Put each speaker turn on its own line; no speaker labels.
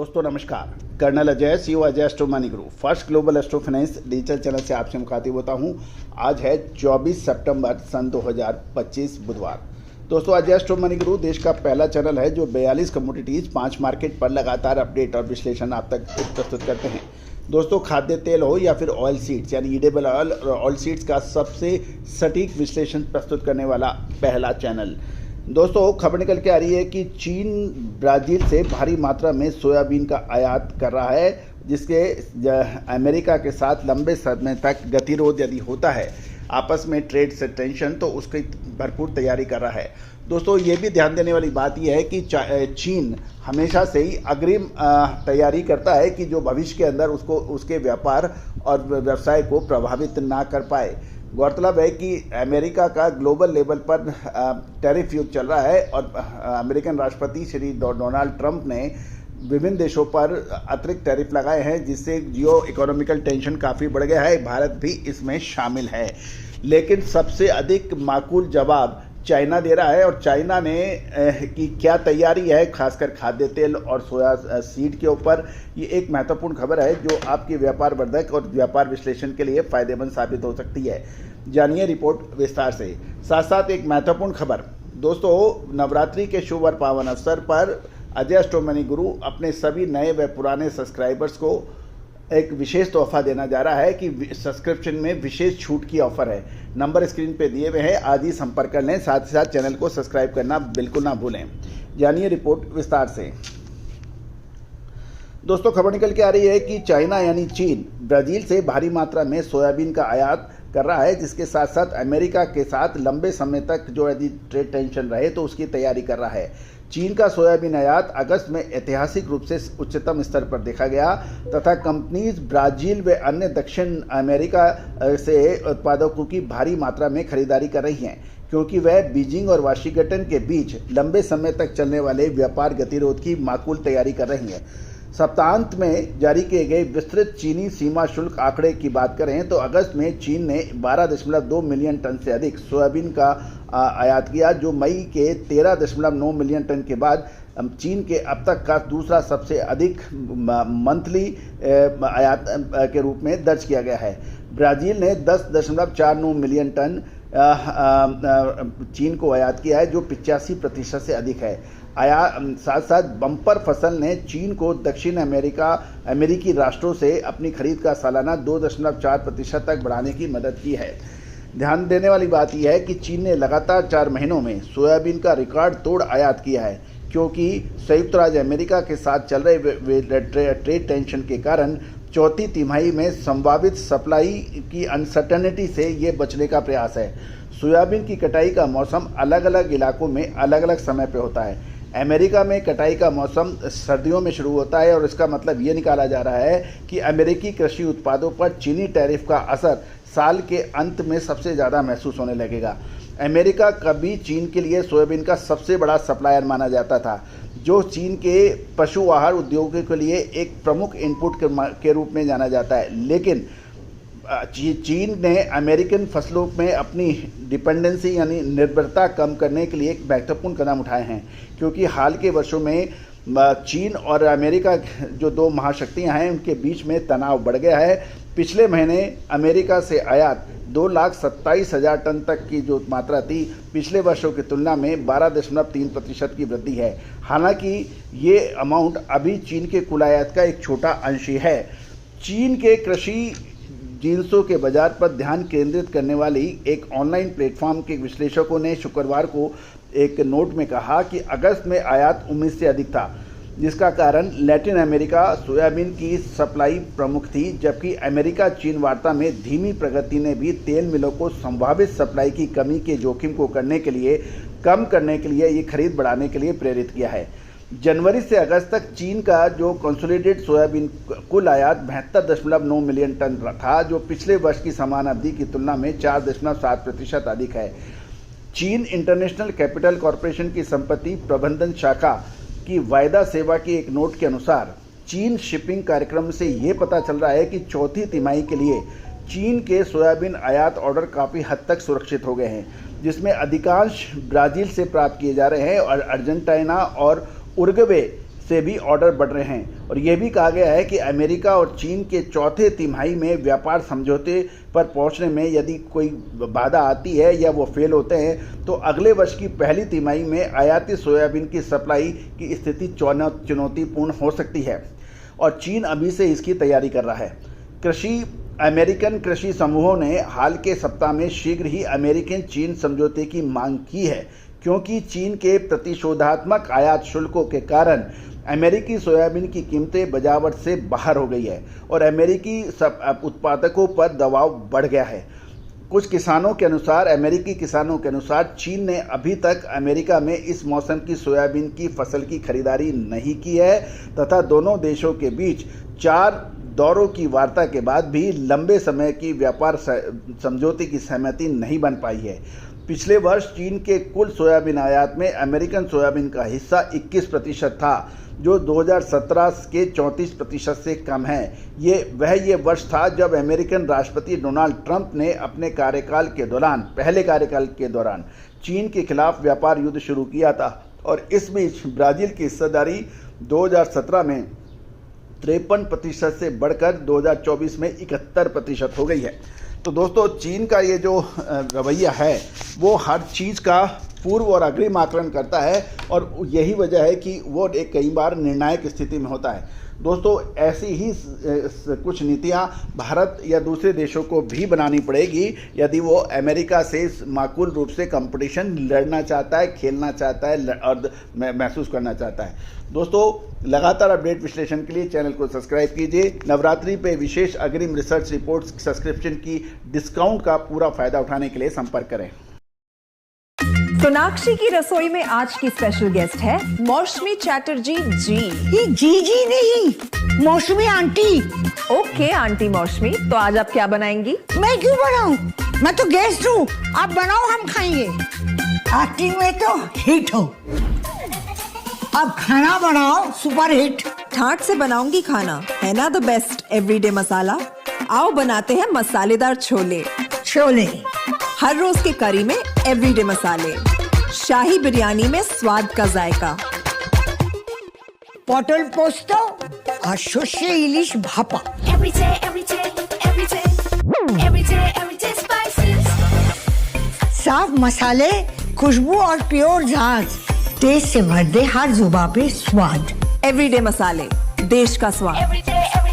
दोस्तों नमस्कार। Colonel Ajay CO Ajay astro money guru first global astro finance digital channel से आपसे मुखातिब होता हूं। आज है 24 सितंबर सन 2025 बुधवार। दोस्तों अजय एस्ट्रो मनी गुरु देश का पहला चैनल है जो 42 कमोडिटीज 5 मार्केट पर लगातार अपडेट और विश्लेषण आप तक प्रस्तुत करते हैं। दोस्तों खाद्य तेल हो या फिर ऑयल सीड्स यानी ईडेबल ऑयल और ऑयल सीड्स का सबसे सटीक विश्लेषण प्रस्तुत करने वाला पहला चैनल। दोस्तों खबर निकल के आ रही है कि चीन ब्राज़ील से भारी मात्रा में सोयाबीन का आयात कर रहा है, जिसके अमेरिका के साथ लंबे समय तक गतिरोध यदि होता है आपस में ट्रेड से टेंशन, तो उसकी भरपूर तैयारी कर रहा है। दोस्तों ये भी ध्यान देने वाली बात यह है कि चीन हमेशा से ही अग्रिम तैयारी करता है कि जो भविष्य के अंदर उसके व्यापार और व्यवसाय को प्रभावित ना कर पाए। गौरतलब है कि अमेरिका का ग्लोबल लेवल पर टैरिफ युद्ध चल रहा है और अमेरिकन राष्ट्रपति श्री डोनाल्ड ट्रंप ने विभिन्न देशों पर अतिरिक्त टैरिफ लगाए हैं, जिससे जियो इकोनॉमिकल टेंशन काफ़ी बढ़ गया है। भारत भी इसमें शामिल है, लेकिन सबसे अधिक माकूल जवाब चाइना दे रहा है। और चाइना ने की क्या तैयारी है खासकर खाद्य तेल और सोया सीड के ऊपर, ये एक महत्वपूर्ण खबर है जो आपकी व्यापार वर्धक और व्यापार विश्लेषण के लिए फायदेमंद साबित हो सकती है। जानिए रिपोर्ट विस्तार से। साथ साथ एक महत्वपूर्ण खबर दोस्तों, नवरात्रि के शुभ और पावन अवसर पर अजय एस्ट्रो मनी गुरु अपने सभी नए व पुराने सब्सक्राइबर्स को एक विशेष तोहफा देना जा रहा है कि सब्सक्रिप्शन में विशेष छूट की ऑफर है। नंबर स्क्रीन पे दिए हुए हैं, आज ही संपर्क कर लें। साथ ही साथ चैनल को सब्सक्राइब करना बिल्कुल ना भूलें। जानिए रिपोर्ट विस्तार से। दोस्तों खबर निकल के आ रही है कि चाइना यानी चीन ब्राज़ील से भारी मात्रा में सोयाबीन का आयात कर रहा है, जिसके साथ साथ अमेरिका के साथ लंबे समय तक जो यदि ट्रेड टेंशन रहे तो उसकी तैयारी कर रहा है। चीन का सोयाबीन आयात अगस्त में ऐतिहासिक रूप से उच्चतम स्तर पर देखा गया तथा कंपनीज ब्राज़ील व अन्य दक्षिण अमेरिका से उत्पादकों की भारी मात्रा में खरीदारी कर रही हैं, क्योंकि वह बीजिंग और वाशिंगटन के बीच लंबे समय तक चलने वाले व्यापार गतिरोध की माकूल तैयारी कर रही हैं। सप्ताहांत में जारी किए गए विस्तृत चीनी सीमा शुल्क आंकड़े की बात करें तो अगस्त में चीन ने 12.2 मिलियन टन से अधिक सोयाबीन का आयात किया, जो मई के 13.9 मिलियन टन के बाद चीन के अब तक का दूसरा सबसे अधिक मंथली आयात के रूप में दर्ज किया गया है। ब्राज़ील ने 10.49 मिलियन टन चीन को आयात किया है, जो 85% से अधिक है। साथ साथ बम्पर फसल ने चीन को दक्षिण अमेरिकी राष्ट्रों से अपनी खरीद का सालाना 2.4% तक बढ़ाने की मदद की है। ध्यान देने वाली बात यह है कि चीन ने लगातार 4 महीनों में सोयाबीन का रिकॉर्ड तोड़ आयात किया है, क्योंकि संयुक्त राज्य अमेरिका के साथ चल रहे ट्रेड टेंशन के कारण चौथी तिमाही में संभावित सप्लाई की अनसर्टेनिटी से ये बचने का प्रयास है। सोयाबीन की कटाई का मौसम अलग अलग इलाकों में अलग अलग समय पर होता है। अमेरिका में कटाई का मौसम सर्दियों में शुरू होता है और इसका मतलब ये निकाला जा रहा है कि अमेरिकी कृषि उत्पादों पर चीनी टैरिफ का असर साल के अंत में सबसे ज़्यादा महसूस होने लगेगा। अमेरिका कभी चीन के लिए सोयाबीन का सबसे बड़ा सप्लायर माना जाता था, जो चीन के पशु आहार उद्योग के लिए एक प्रमुख इनपुट के रूप में जाना जाता है। लेकिन चीन ने अमेरिकन फसलों में अपनी डिपेंडेंसी यानी निर्भरता कम करने के लिए एक महत्वपूर्ण कदम उठाए हैं, क्योंकि हाल के वर्षों में चीन और अमेरिका जो दो महाशक्तियां हैं उनके बीच में तनाव बढ़ गया है। पिछले महीने अमेरिका से आयात 2,27,000 टन तक की जो मात्रा थी, पिछले वर्षों की तुलना में 12.3% की वृद्धि है। हालांकि ये अमाउंट अभी चीन के कुल आयात का एक छोटा अंश ही है। चीन के कृषि जिन्सों के बाजार पर ध्यान केंद्रित करने वाली एक ऑनलाइन प्लेटफॉर्म के विश्लेषकों ने शुक्रवार को एक नोट में कहा कि अगस्त में आयात उम्मीद से अधिक था, जिसका कारण लैटिन अमेरिका सोयाबीन की सप्लाई प्रमुख थी, जबकि अमेरिका चीन वार्ता में धीमी प्रगति ने भी तेल मिलों को संभावित सप्लाई की कमी के जोखिम को कम करने के लिए ये खरीद बढ़ाने के लिए प्रेरित किया है। जनवरी से अगस्त तक चीन का जो कंसोलिडेटेड सोयाबीन कुल आयात 72.9 मिलियन टन था, जो पिछले वर्ष की समान अवधि की तुलना में 4.7% अधिक है। चीन इंटरनेशनल कैपिटल कॉरपोरेशन की संपत्ति प्रबंधन शाखा की वायदा सेवा की एक नोट के अनुसार चीन शिपिंग कार्यक्रम से ये पता चल रहा है कि चौथी तिमाही के लिए चीन के सोयाबीन आयात ऑर्डर काफ़ी हद तक सुरक्षित हो गए हैं, जिसमें अधिकांश ब्राज़ील से प्राप्त किए जा रहे हैं और अर्जेंटीना और उरुग्वे से भी ऑर्डर बढ़ रहे हैं। और यह भी कहा गया है कि अमेरिका और चीन के चौथे तिमाही में व्यापार समझौते पर पहुंचने में यदि कोई बाधा आती है या वो फेल होते हैं तो अगले वर्ष की पहली तिमाही में आयाती सोयाबीन की सप्लाई की स्थिति चुनौतीपूर्ण हो सकती है और चीन अभी से इसकी तैयारी कर रहा है। अमेरिकन कृषि समूहों ने हाल के सप्ताह में शीघ्र ही अमेरिकन चीन समझौते की मांग की है, क्योंकि चीन के प्रतिशोधात्मक आयात शुल्कों के कारण अमेरिकी सोयाबीन की कीमतें बाजार से बाहर हो गई है और अमेरिकी उत्पादकों पर दबाव बढ़ गया है। कुछ किसानों के अनुसार, अमेरिकी किसानों के अनुसार, चीन ने अभी तक अमेरिका में इस मौसम की सोयाबीन की फसल की खरीदारी नहीं की है तथा दोनों देशों के बीच 4 दौरों की वार्ता के बाद भी लंबे समय की व्यापार समझौते की सहमति नहीं बन पाई है। पिछले वर्ष चीन के कुल सोयाबीन आयात में अमेरिकन सोयाबीन का हिस्सा 21% था, जो 2017 के 34% से कम है। ये वर्ष था जब अमेरिकन राष्ट्रपति डोनाल्ड ट्रंप ने अपने पहले कार्यकाल के दौरान चीन के खिलाफ व्यापार युद्ध शुरू किया था और इस बीच ब्राज़ील की हिस्सेदारी 2017 में 53% से बढ़कर 2024 में 71% हो गई है। तो दोस्तों, चीन का ये जो रवैया है वो हर चीज़ का पूर्व और अग्रिम आकलन करता है और यही वजह है कि वो एक कई बार निर्णायक स्थिति में होता है। दोस्तों, ऐसी ही कुछ नीतियां भारत या दूसरे देशों को भी बनानी पड़ेगी यदि वो अमेरिका से माकूल रूप से कंपटीशन लड़ना चाहता है, खेलना चाहता है और महसूस करना चाहता है। दोस्तों, लगातार अपडेट विश्लेषण के लिए चैनल को सब्सक्राइब कीजिए। नवरात्रि पे विशेष अग्रिम रिसर्च रिपोर्ट्स सब्सक्रिप्शन की डिस्काउंट का पूरा फायदा उठाने के लिए संपर्क करें।
सोनाक्षी की रसोई में आज की स्पेशल गेस्ट है मौसमी चैटर्जी जी।
ये जी नहीं, मौसमी आंटी।
ओके आंटी मौसमी, तो आज आप क्या बनाएंगी?
मैं क्यों बनाऊं? मैं तो गेस्ट हूँ, आप बनाओ, हम खाएंगे। एक्टिंग में तो हिट हो, अब खाना बनाओ सुपर हिट।
ठाट से बनाऊंगी खाना, है ना द बेस्ट एवरीडे मसाला। आओ बनाते हैं मसालेदार छोले। हर रोज के करी में एवरीडे मसाले, शाही बिरयानी में स्वाद का जायका।
पटल पोस्तो और शोषे इलिश भापा। साफ मसाले, खुशबू और प्योर झांझ, टेस्ट से भर दे हर जुबान पे स्वाद।
एवरीडे मसाले, देश का स्वाद।